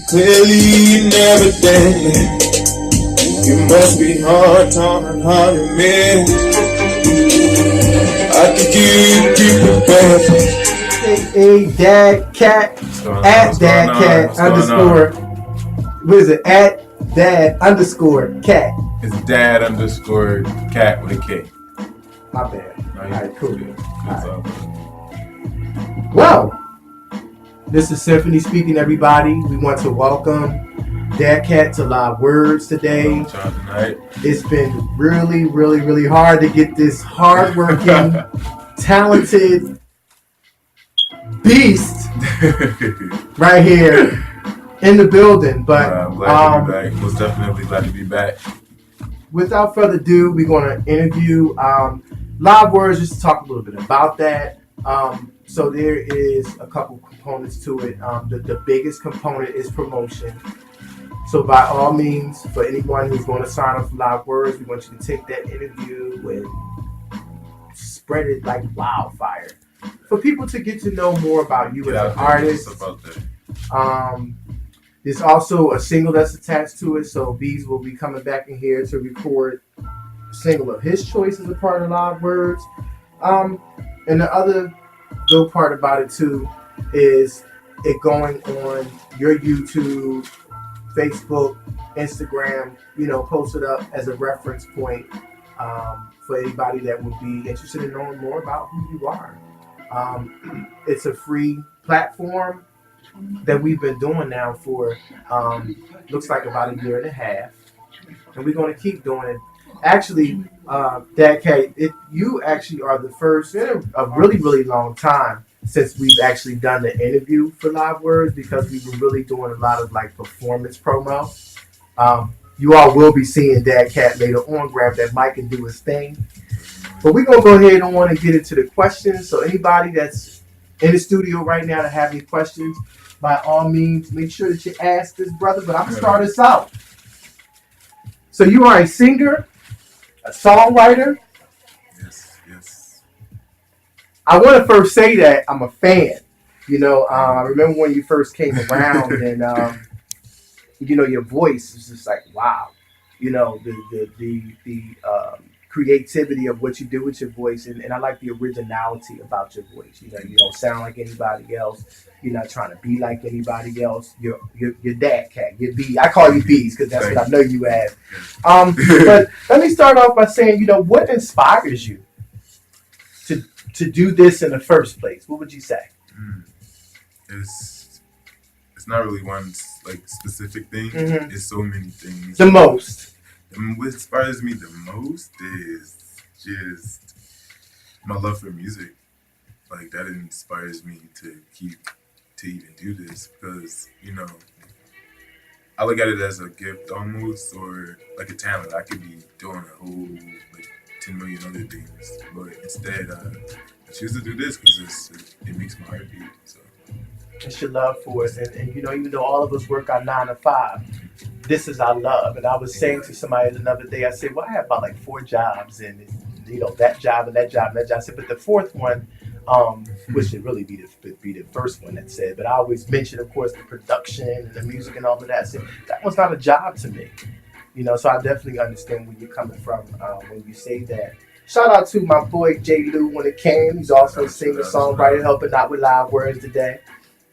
Clearly you never did. You must be hard talking, hard to miss. I think you keep it back. A Dad Cat at Dad Cat underscore. What is it? At Dad underscore Cat. It's Dad underscore Cat with a K. My bad. All right, cool. All right. Well, this is Symphony speaking, everybody. We want to welcome Dad Cat to Live Words today. It's been really, really, really hard to get this hardworking, talented beast right here in the building. But I'm glad to be back. Most definitely glad to be back. Without further ado, we're going to interview Live Words just to talk a little bit about that. So there is a couple components to it. The biggest component is promotion. So by all means, for anyone who's going to sign up for Live Words, we want you to take that interview and spread it like wildfire for people to get to know more about you as an artist. There's also a single that's attached to it, so Bees will be coming back in here to record a single of his choice as a part of Live Words. And the other dope part about it too is it going on your YouTube, Facebook, Instagram, post it up as a reference point for anybody that would be interested in knowing more about who you are. It's a free platform that we've been doing now for looks like about a year and a half, and we're going to keep doing it. Actually, Dad Cat, you actually are the first in a really, really long time since we've actually done the interview for Live Words, because we were really doing a lot of like performance promo. You all will be seeing Dad Cat later on grab that mic and do his thing. But we're going to go ahead on and get into the questions. So anybody that's in the studio right now to have any questions, by all means, make sure that you ask this brother. But I'm going to start us out. So you are a singer, a songwriter. Yes. I want to first say that I'm a fan. I remember when you first came around and, your voice is just like, wow. The creativity of what you do with your voice. And I like the originality about your voice. You don't sound like anybody else. You're not trying to be like anybody else. You're Dad Cat. You're B. I call you Bees because that's what I know you as. But let me start off by saying, what inspires you to do this in the first place? What would you say? It's not really one like specific thing. Mm-hmm. It's so many things. The most. What inspires me the most is just my love for music. Like that inspires me to even do this because I look at it as a gift almost, or like a talent. I could be doing a whole like 10 million other things, but instead I choose to do this because it makes my heart beat. So it's your love for us, and even though all of us work our 9 to 5, this is our love. And I was saying to somebody the other day, I said, well, I have about like 4 jobs, and that job and that job and that job. I said, but the fourth one, which should really be the first one that said, but I always mention, of course, the production and the music and all of that. I said, that was not a job to me. So I definitely understand where you're coming from when you say that. Shout out to my boy J. Lou when it came. He's also a singer, songwriter, helping out with Live Words today.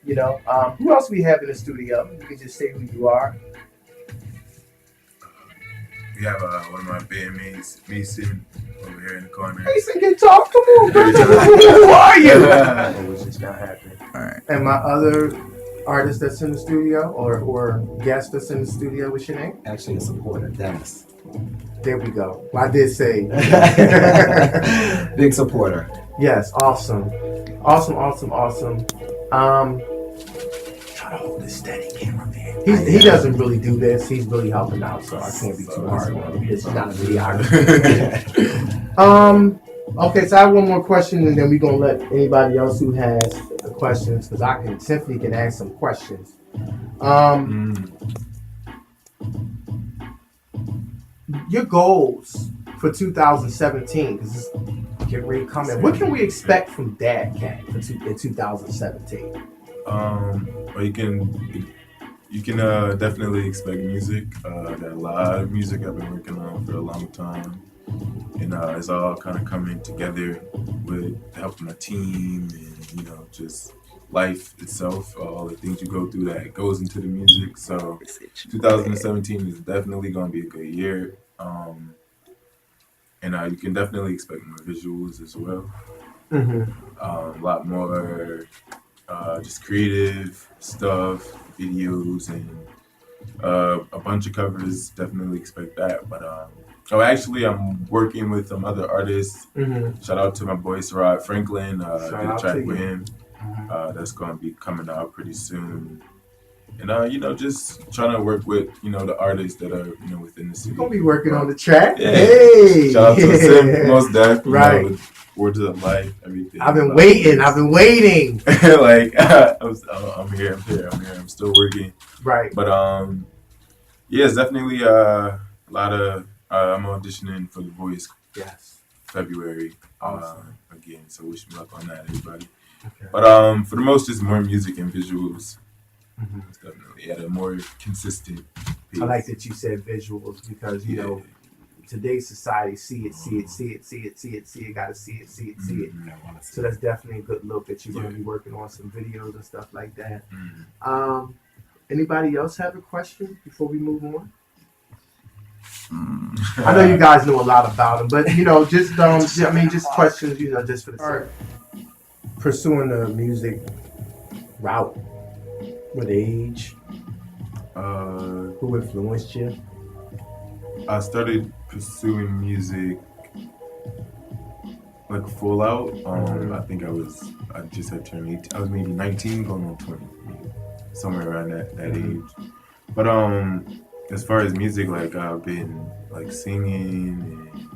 Who else we have in the studio? You can just say who you are. We have one of my bandmates, Mason, over here in the corner. Mason, can talk. Come on, brother. Who are you? Which is not happening. All right. And my other artist that's in the studio, or guest that's in the studio, what's your name? Actually, a supporter, Dennis. There we go. I did say. Big supporter. Yes, awesome. Try to hold this steady, cameraman. He doesn't really do this. He's really helping out, so I can't be too hard on him. He's not a videographer. Okay, so I have one more question, and then we're gonna let anybody else who has questions, because Symphony can ask some questions. Your goals for 2017, because it's getting ready to come in. What can we expect from Dad Cat in 2017? Well, you you can definitely expect music. I got a lot of music I've been working on for a long time, and it's all kind of coming together with the help of my team and just life itself, all the things you go through that goes into the music. So 2017 is definitely going to be a good year, and you can definitely expect more visuals as well. A lot more just creative stuff, videos, and a bunch of covers. Definitely expect that. But actually, I'm working with some other artists. Shout out to my boy Sarad Franklin. Did a track with him. That's going to be coming out pretty soon. And just trying to work with the artists that are within the city. You're gonna be working on the track. Yeah. Hey, Shout out to Sim, most definitely. Right. Words of life, everything. I've been waiting. Like I'm here. I'm still working. Right. But yeah, it's definitely a lot of. I'm auditioning for The Voice. Yes. February. Awesome. Again, so wish me luck on that, everybody. Okay. But for the most, it's more music and visuals. It's definitely at a more consistent pace. I like that you said visuals because you know today's society see it, gotta see it. So that's definitely a good look that you're gonna be working on some videos and stuff like that. Anybody else have a question before we move on? I know you guys know a lot about them, but just just questions, just for the sake. Pursuing the music route with age. Who influenced you? I started pursuing music like full out. I think I just had turned 18. I was maybe 19 going on 20, somewhere around that age. But as far as music, like I've been like singing,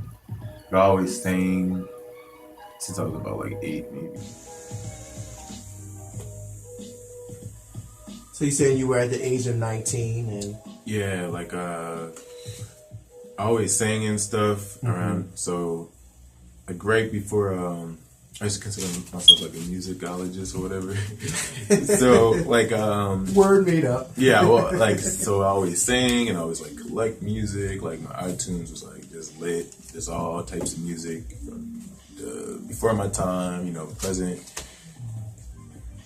and I always sang since I was about like 8 maybe. So you saying you were at the age of 19 and yeah, like I always sang and stuff around. So like right before I used to consider myself like a musicologist or whatever. So like word made up. Yeah, well, like so I always sang and I always like collect music. Like my iTunes was like just lit. There's all types of music from before my time, present.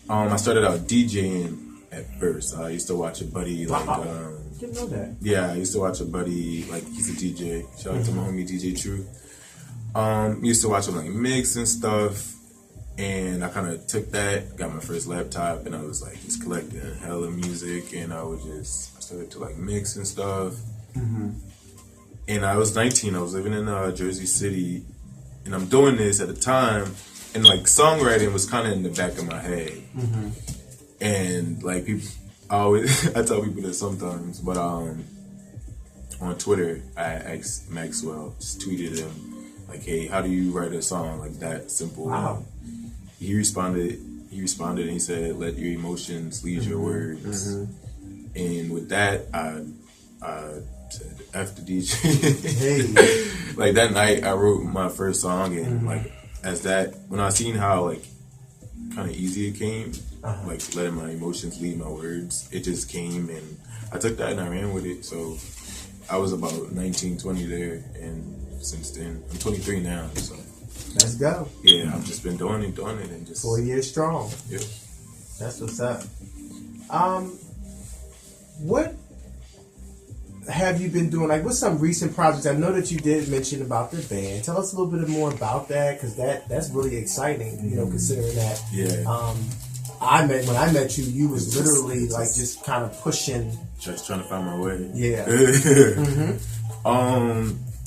I started out DJing at first. I used to watch a buddy like didn't know that. Yeah, I used to watch a buddy like he's a DJ. Shout out to my homie DJ True. Used to watch him like mix and stuff, and I kind of took that, got my first laptop, and I was like just collecting hella music, and I started to like mix and stuff. And I was 19. I was living in Jersey City, and I'm doing this at a time, and like songwriting was kind of in the back of my head. And like people, I tell people this sometimes, but on Twitter, I asked Maxwell, just tweeted him like, "Hey, how do you write a song like that simple?" Wow. He responded, and he said, "Let your emotions lead your words." And with that, I said, "F the DJ." Hey. Like that night, I wrote my first song, and like when I seen how like kind of easy it came. Like letting my emotions lead my words, it just came, and I took that and I ran with it. So I was about 19, 20 there, and since then I'm 23 now. So let's go. Yeah, I've just been doing it, and just 4 years strong. Yep. That's what's up. What have you been doing? Like, what's some recent projects? I know that you did mention about the band. Tell us a little bit more about that, because that's really exciting. Considering that. Yeah. When I met you, you was literally like just kind of pushing. Just trying to find my way. Yeah.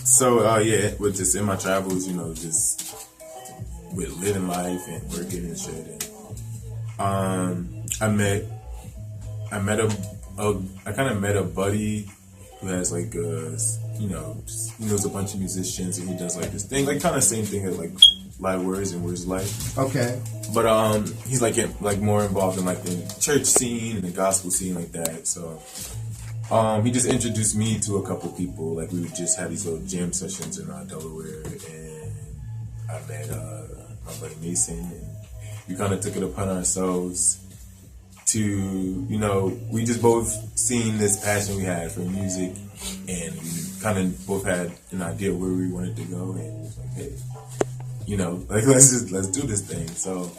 So yeah, with just in my travels, just with living life and working and shit. And I kind of met a buddy who has like he knows a bunch of musicians, and he does like this thing, like kind of same thing as like Live Words and Words of Life. Okay. But he's like more involved in like the church scene and the gospel scene like that. So he just introduced me to a couple people. Like we would just have these little jam sessions in Delaware, and I met my buddy Mason, and we kind of took it upon ourselves to, you know, we just both seen this passion we had for music, and we kind of both had an idea where we wanted to go, and it was like, hey, you know, like let's do this thing. So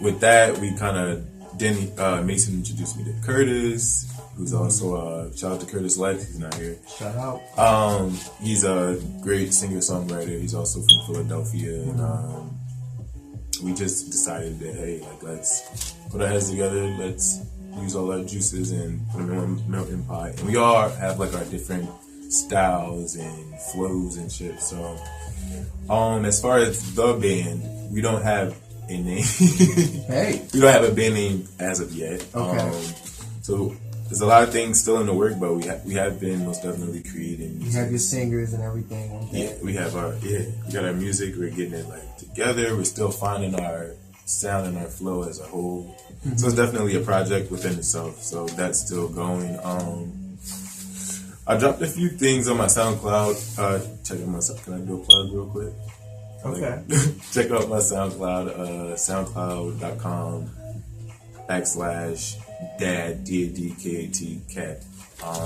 with that, we kind of then Mason introduced me to Curtis, who's also shout out to Curtis Lex. He's not here. Shout out. He's a great singer-songwriter. He's also from Philadelphia, and we just decided that, hey, like, let's put our heads together, let's use all our juices and put them in a melting pot. And we all have like our different styles and flows and shit. So as far as the band, we don't have a name. Hey. We don't have a band name as of yet. Okay. So there's a lot of things still in the work, but we have been most definitely creating music. You have your singers and everything. Yeah, we got our music. We're getting it like together. We're still finding our sound and our flow as a whole. So it's definitely a project within itself. So that's still going. I dropped a few things on my SoundCloud. Check out my SoundCloud. Can I do a plug real quick? Okay. Check out my SoundCloud. SoundCloud.com /dad DADKAT cat.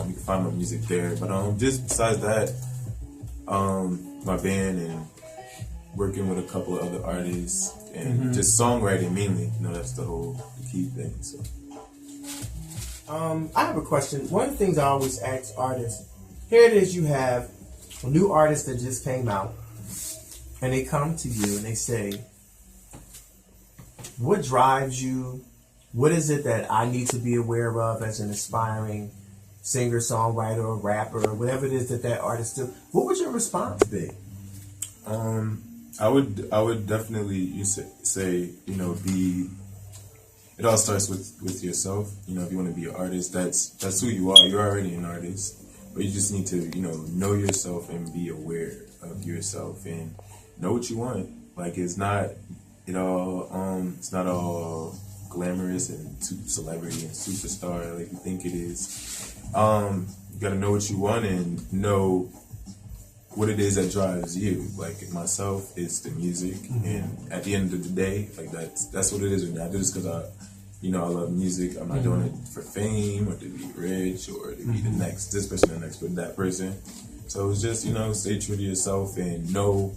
You can find my music there. But just besides that, my band and working with a couple of other artists and just songwriting mainly. You know, that's the key thing. So I have a question. One of the things I always ask artists, here it is, you have a new artist that just came out, and they come to you and they say, what drives you? What is it that I need to be aware of as an aspiring singer, songwriter, or rapper, or whatever it is that artist do? What would your response be? I would definitely say, you know, it all starts with yourself. You know, if you want to be an artist, that's who you are. You're already an artist, but you just need to, you know yourself and be aware of yourself and know what you want. Like, it's not all glamorous and celebrity and superstar like you think it is. You gotta know what you want and know what it is that drives you. Like myself, it's the music, and at the end of the day, like that's what it is with me. I do this because I love music. I'm not doing it for fame or to be rich or to be this person, the next, but that person. So it's just, stay true to yourself and know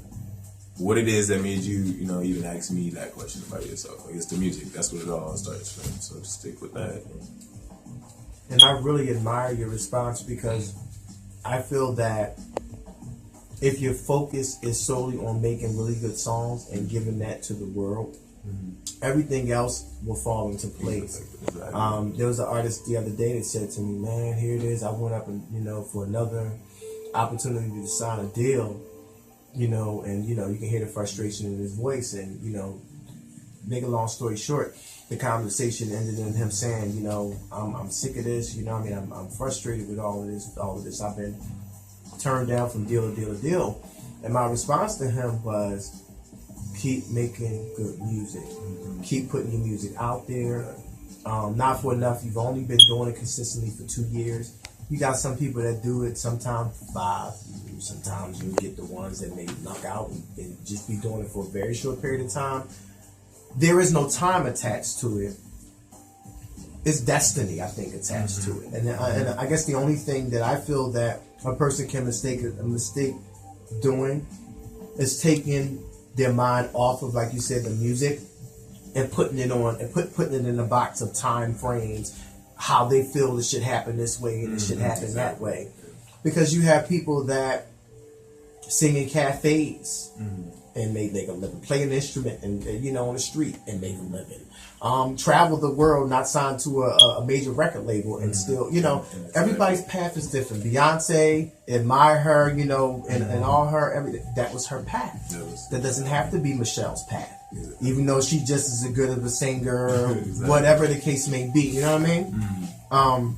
what it is that made you, even ask me that question about yourself. Like, it's the music. That's what it all starts from. So just stick with that. And I really admire your response, because I feel that if your focus is solely on making really good songs and giving that to the world, everything else will fall into place. Exactly. There was an artist the other day that said to me, man, here it is. I went up and, for another opportunity to sign a deal, and, you can hear the frustration in his voice. And, make a long story short, the conversation ended in him saying, I'm sick of this. I'm frustrated with all of this. I've been turned down from deal to deal. And my response to him was, keep making good music. Keep putting your music out there. Not for enough. You've only been doing it consistently for 2 years. You got some people that do it sometimes 5. Sometimes you get the ones that may knock out and just be doing it for a very short period of time. There is no time attached to it. It's destiny, I think, attached to it. And I guess the only thing that I feel that a person can mistake doing is taking their mind off of, like you said, the music, and putting it on and putting it in a box of time frames, how they feel it should happen this way and it should happen that way. Because you have people that sing in cafes and make a living, play an instrument and on the street and make a living. Travel the world, not signed to a major record label, and still, everybody's path is different. Beyonce, admire her, and all her, everything. That was her path. That doesn't have to be Michelle's path. Even though she's just as good of a singer, whatever the case may be. You know what I mean?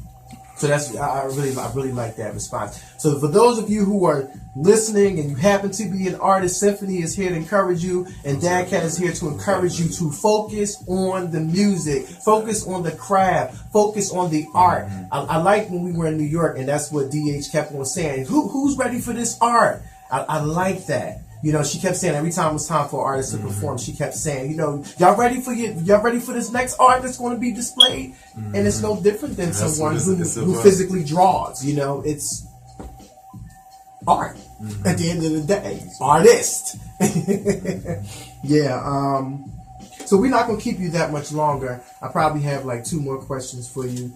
So that's I really like that response. So for those of you who are listening and you happen to be an artist, Symphony is here to encourage you, and DadCat is here to encourage you to focus on the music, focus on the craft, focus on the art. I like when we were in New York, and that's what DH kept on saying. Who's ready for this art? I like that. You know, she kept saying every time it was time for artists to perform, she kept saying, you know, y'all ready for this next art that's going to be displayed? And it's no different than someone who physically draws. You know, it's art at the end of the day. Artist. Yeah. So we're not going to keep you that much longer. I probably have like 2 more questions for you.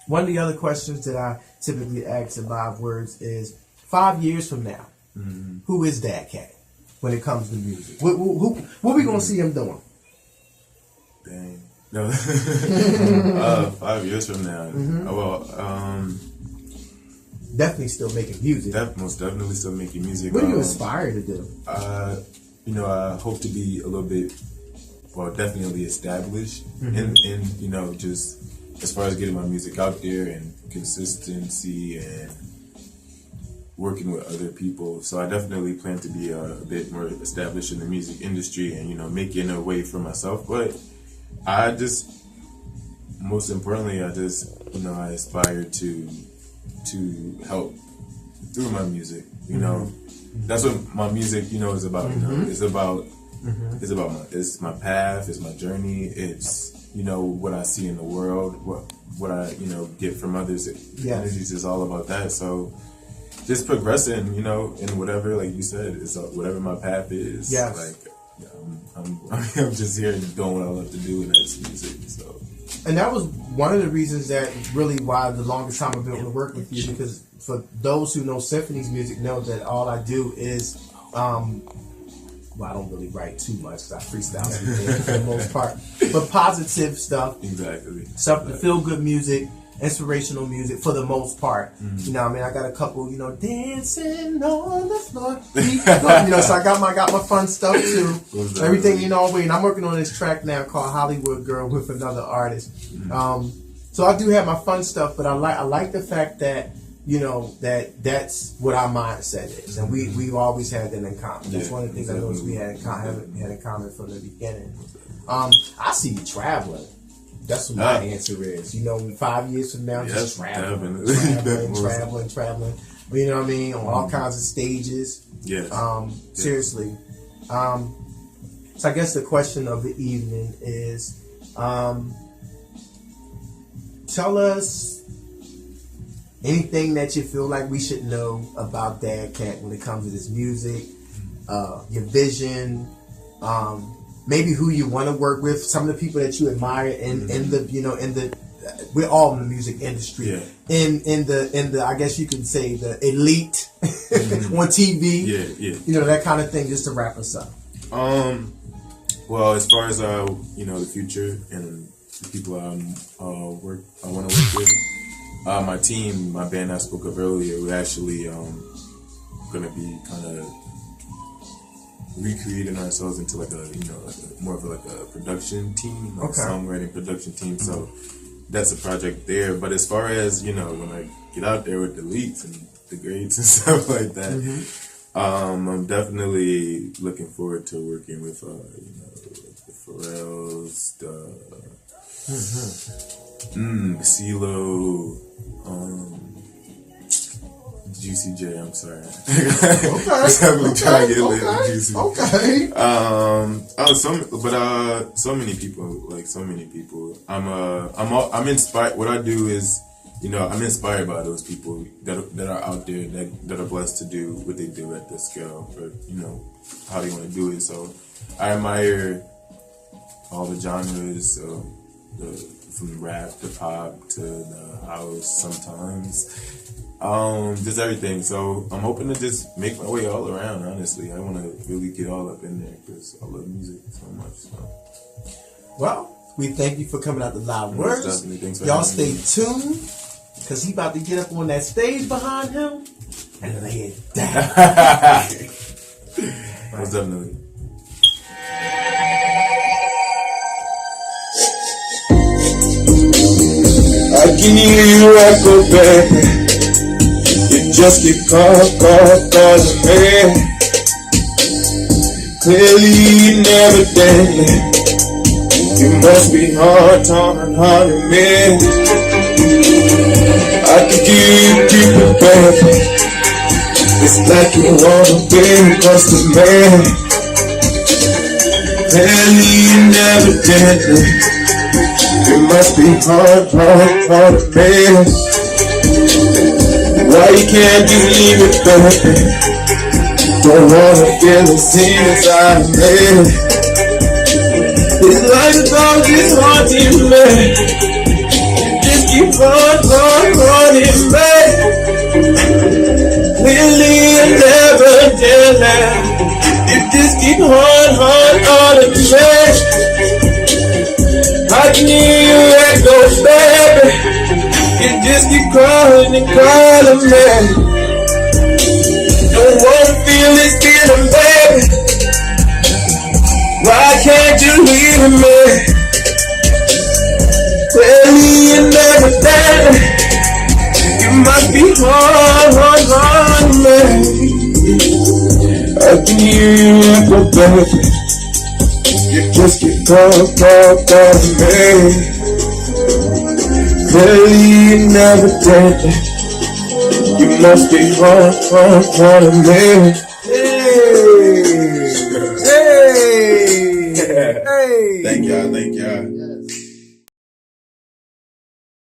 One of the other questions that I typically ask in Live Words is 5 years from now, who is that cat when it comes to music? What we going to see him doing? Dang. No. 5 years from now. Definitely still making music. Most definitely still making music. What do you aspire to do? You know, I hope to be a little bit, definitely established in you know, just as far as getting my music out there and consistency and working with other people. So I definitely plan to be a bit more established in the music industry and, you know, making a way for myself. But most importantly, I aspire to help through my music. You know, that's what my music, you know, is about. You know, it's my path, it's my journey, it's, you know, what I see in the world, what I, you know, get from others. Energies is all about that. So just progressing, you know, in whatever, like you said, it's whatever my path is. Yes. Like, I'm just here and doing what I love to do, and that's music. So. And that was one of the reasons that really why the longest time I've been able to work with you, because for those who know Symphony's music know that all I do is, I don't really write too much because I freestyle everything for the most part, but positive stuff. Exactly. Stuff, the feel good music, inspirational music for the most part. You know what I mean? I got a couple, you know, dancing on the floor. You know, so I got my fun stuff too. Everything, you know, and I'm working on this track now called Hollywood Girl with another artist. So I do have my fun stuff, but I like the fact that, you know, that's what our mindset is, and we've always had that in common. That's one of the things I noticed we had in common from the beginning. I see you traveling. That's what my answer is. You know, 5 years from now, just traveling. You know what I mean? On all kinds of stages. Yeah. Seriously. So I guess the question of the evening is, tell us anything that you feel like we should know about Dad Cat when it comes to this music, your vision, maybe who you want to work with, some of the people that you admire in the, you know, we're all in the music industry. Yeah. In the I guess you could say the elite on TV. Yeah. You know, that kind of thing, just to wrap us up. Well, as far as you know, the future and the people I want to work with, my team, my band I spoke of earlier, we're actually gonna be kind of recreating ourselves into like more of like a production team, like a songwriting production team. So that's a project there. But as far as, you know, when I get out there with the leads and the grades and stuff like that, I'm definitely looking forward to working with you know, the Pharrells, CeeLo, Juicy J. I'm sorry. Trying to get lit with Juicy. So many people. I'm inspired. What I do is, you know, I'm inspired by those people that are out there that are blessed to do what they do at this scale, or, you know, how they want to do it. So I admire all the genres, from rap to pop to the house sometimes. Just everything. So I'm hoping to just make my way all around, honestly. I want to really get all up in there because I love music so much. So. Well, we thank you for coming out to Live Words. Y'all stay tuned, because he about to get up on that stage behind him and lay it down. Most definitely. I can hear you echo, baby. You just keep calling me. Clearly you never did. You must be hard talking to me. I can give you people, baby. It's like you wanna be close to me. Clearly you never did it. It must be hard to miss. Why you can't just leave it, baby? Don't wanna feel the same inside of me. It's like it's all this haunting me. Just keep haunting me. Clearly you never did that. You just keep haunting me. I can hear you echo, baby. You just keep calling me. Don't wanna feel this feeling, baby. Why can't you leave me? Clearly you never did. You must be hard, man. I can hear you echo, baby. You just keep calling me. Clearly you never did. You must be hard me. Hey. Thank y'all.